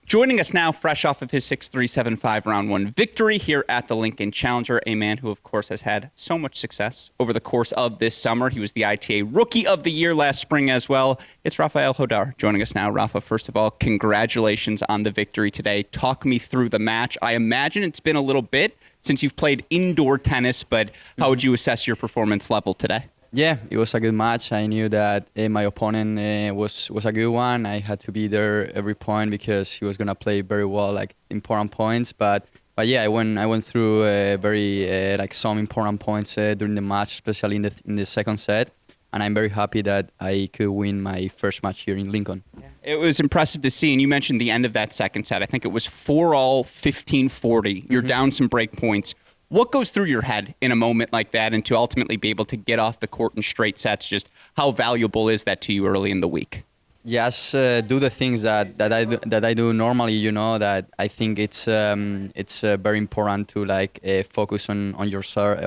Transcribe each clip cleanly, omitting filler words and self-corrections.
Joining us now, fresh off of his 6-3-7-5 round one victory here at the Lincoln Challenger, a man who, of course, has had so much success over the course of this summer. He was the ITA Rookie of the Year last spring as well. It's Rafael Jodar joining us now. Rafa, first of all, congratulations on the victory today. Talk me through the match. I imagine it's been a little bit since you've played indoor tennis, but how would you assess your performance level today? Yeah, it was a good match. I knew that my opponent was a good one. I had to be there every point because he was gonna play very well, like important points. But yeah, I went through very like some important points during the match, especially in the second set. And I'm very happy that I could win my first match here in Lincoln. It was impressive to see, and you mentioned the end of that second set. I think it was 4-all, 15-40. You're down some break points. What goes through your head in a moment like that, and to ultimately be able to get off the court in straight sets? Just how valuable is that to you early in the week? Yes, do the things that I do normally. You know that I think it's very important to like focus on yourself,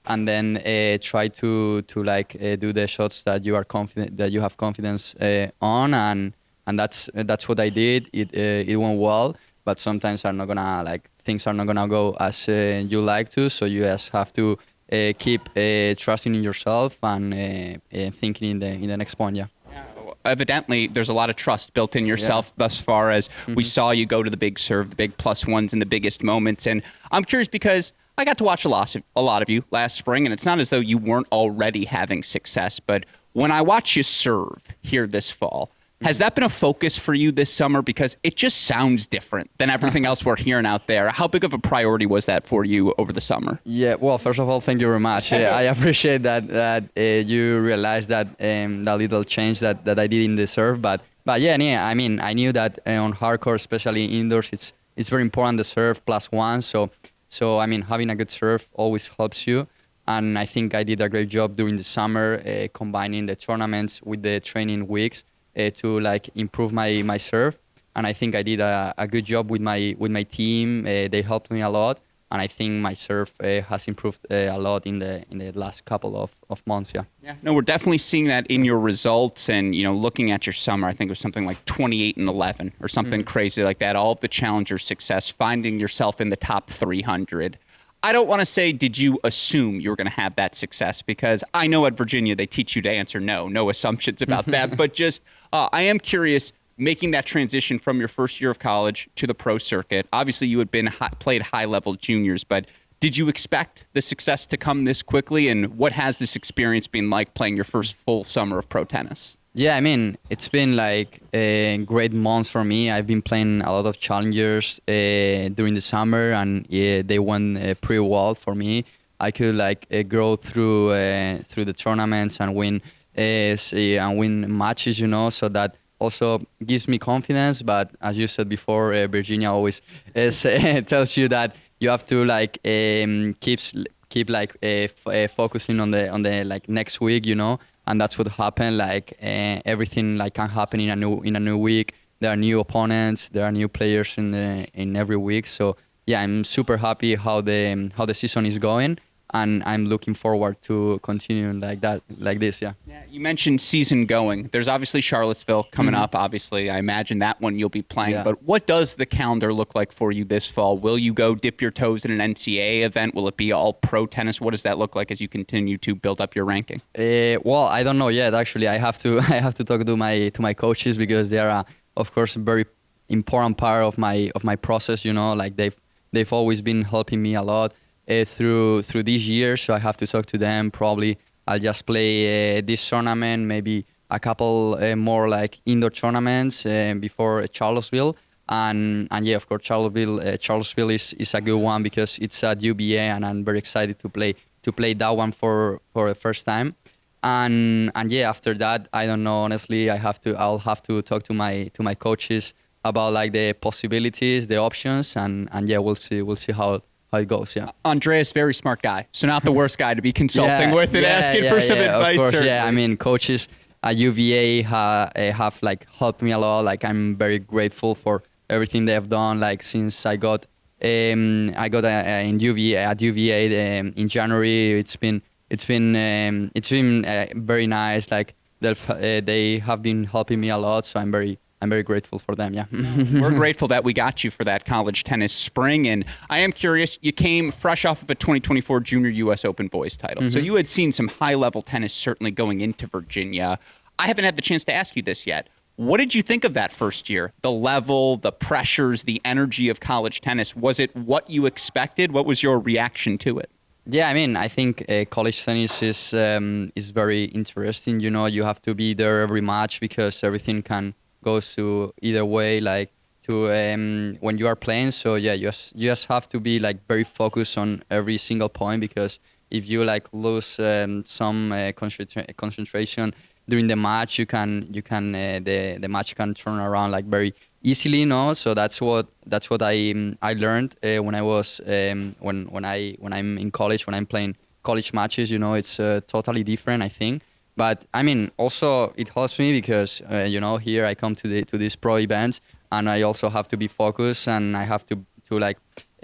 and then try to like do the shots that you are confident that you have confidence on, and that's what I did. It went well, but sometimes things are not gonna go as you like to. So you just have to keep trusting in yourself and thinking in the next point. Yeah. Evidently, there's a lot of trust built in yourself thus far, as we saw you go to the big serve, the big +1s in the biggest moments. And I'm curious because I got to watch a lot of you last spring, and it's not as though you weren't already having success. But when I watch you serve here this fall, has that been a focus for you this summer? Because it just sounds different than everything else we're hearing out there. How big of a priority was that for you over the summer? Yeah, well, first of all, thank you very much. I appreciate that you realized that little change that I did in the serve. But yeah, I mean, I knew that on hardcore, especially indoors, it's very important the serve +1. So I mean, having a good serve always helps you. And I think I did a great job during the summer, combining the tournaments with the training weeks. To like improve my serve, and I think I did a good job with my team. They helped me a lot, and I think my serve has improved a lot in the last couple of months. Yeah. No, we're definitely seeing that in your results, and looking at your summer, I think it was something like 28-11 or something crazy like that. All of the challenger success, finding yourself in the top 300. I don't want to say, did you assume you were going to have that success? Because I know at Virginia they teach you to answer no assumptions about that. But just, I am curious, making that transition from your first year of college to the pro circuit. Obviously, you had played high-level juniors, but did you expect the success to come this quickly? And what has this experience been like playing your first full summer of pro tennis? Yeah, I mean, it's been like great months for me. I've been playing a lot of challengers during the summer, and they went pretty well for me. I could like grow through the tournaments and win matches, so that also gives me confidence. But as you said before, Virginia always tells you that you have to like keep like focusing on the like next week, And that's what happened. Like everything like can happen in a new week. There are new opponents. There are new players in every week. So yeah, I'm super happy how the season is going, and I'm looking forward to continuing like this. Yeah. You mentioned season going. There's obviously Charlottesville coming up. Obviously, I imagine that one you'll be playing. Yeah. But what does the calendar look like for you this fall? Will you go dip your toes in an NCAA event? Will it be all pro tennis? What does that look like as you continue to build up your ranking? Well, I don't know yet. Actually, I have to talk to my coaches, because they are of course a very important part of my process. Like they've always been helping me a lot through these years. So I have to talk to them. Probably I'll just play this tournament, maybe a couple more like indoor tournaments before Charlottesville. And yeah, of course, Charlottesville is a good one because it's at UVA, and I'm very excited to play that one for the first time. And yeah, after that, I don't know, honestly. I'll have to talk to my coaches about like the possibilities, the options, and yeah, we'll see how it goes. Yeah. Andreas, very smart guy, so not the worst guy to be consulting with and asking for some advice. Of course, certainly. I mean, coaches at UVA have like helped me a lot. Like I'm very grateful for everything they have done. Like since I got in UVA in January, it's been very nice. Like they have been helping me a lot, so I'm very I'm very grateful for them. Yeah. We're grateful that we got you for that college tennis spring. And I am curious, you came fresh off of a 2024 Junior U.S. Open boys title. So you had seen some high-level tennis certainly going into Virginia. I haven't had the chance to ask you this yet. What did you think of that first year? The level, the pressures, the energy of college tennis. Was it what you expected? What was your reaction to it? Yeah, I mean, I think college tennis is very interesting. You know, you have to be there every match because everything can go to either way. Like to when you are playing, so yeah, you just have to be like very focused on every single point because if you like lose some concentration during the match, the match can turn around like very easily, no? So that's what I learned when I was when I'm in college, when I'm playing college matches. You know, it's totally different, I think. But I mean, also it helps me because you know, here I come to these pro events, and I also have to be focused, and I have to like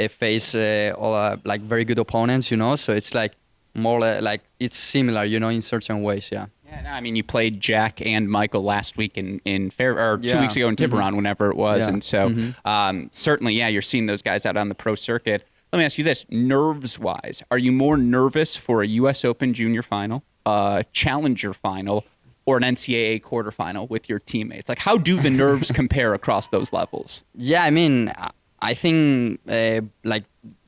face all like very good opponents. You know, so it's like more like it's similar, you know, in certain ways. Yeah. Yeah, no, I mean, you played Jack and Michael last week in Fair, or 2 weeks ago in Tiburon, whenever it was, and so certainly, yeah, you're seeing those guys out on the pro circuit. Let me ask you this: nerves-wise, are you more nervous for a U.S. Open Junior final, a Challenger final, or an NCAA quarterfinal with your teammates? Like, how do the nerves compare across those levels? Yeah, I mean, I think like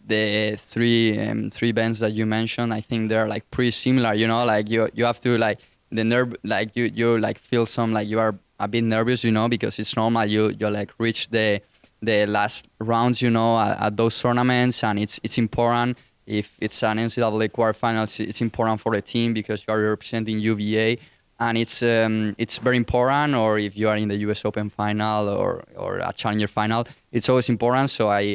the three events that you mentioned, I think they're like pretty similar. You know, like you have to like. The nerve, like you like feel some like you are a bit nervous, you know, because it's normal. You like reach the last rounds, you know, at those tournaments, and it's important. If it's an NCAA quarterfinals, it's important for the team because you are representing UVA, and it's very important. Or if you are in the U.S. Open final or a Challenger final, it's always important. So I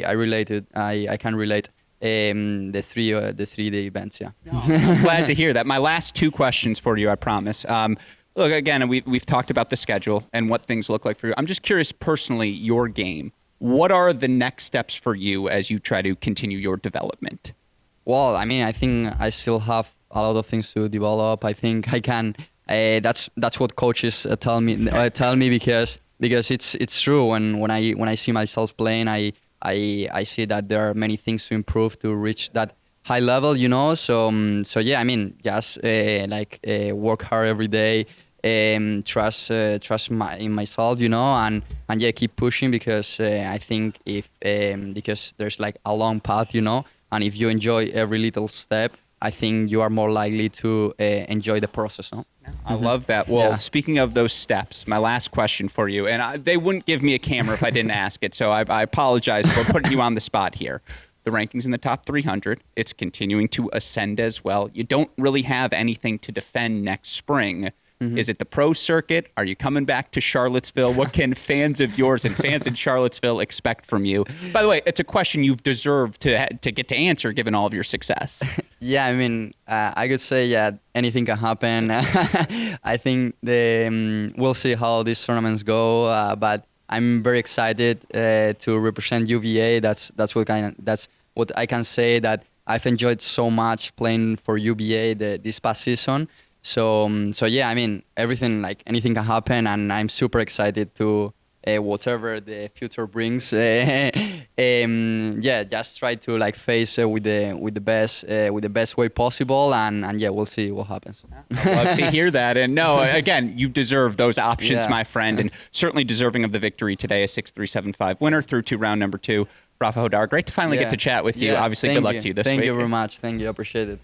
can relate. The three events, yeah. No, I'm glad to hear that. My last two questions for you, I promise. Look, again, we've talked about the schedule and what things look like for you. I'm just curious, personally, your game. What are the next steps for you as you try to continue your development? Well, I mean, I think I still have a lot of things to develop. I think I can. That's what coaches tell me because it's true. When I see myself playing, I see that there are many things to improve to reach that high level, you know. So yeah, I mean, just work hard every day, trust in myself, you know, and yeah, keep pushing because I think because there's like a long path, you know, and if you enjoy every little step, I think you are more likely to enjoy the process, no? I love that. Well, Speaking of those steps, my last question for you, and they wouldn't give me a camera if I didn't ask it, so I apologize for putting you on the spot here. The rankings in the top 300, it's continuing to ascend as well. You don't really have anything to defend next spring. Is it the pro circuit? Are you coming back to Charlottesville? What can fans of yours and fans in Charlottesville expect from you? By the way, it's a question you've deserved to get to answer given all of your success. Yeah, I mean, I could say, yeah, anything can happen. I think we'll see how these tournaments go, but I'm very excited to represent UVA. That's what I can say, that I've enjoyed so much playing for UVA this past season. So yeah, I mean, anything can happen, and I'm super excited to whatever the future brings. Yeah, just try to like face with the best way possible, and yeah, we'll see what happens. I'd love to hear that. And no, again, you deserve those options, my friend, and certainly deserving of the victory today. A 6-3, 7-5 winner through to round number 2. Rafael Jodar, great to finally get to chat with you. Obviously, good luck to you this week. Thank you very much. Thank you. I appreciate it.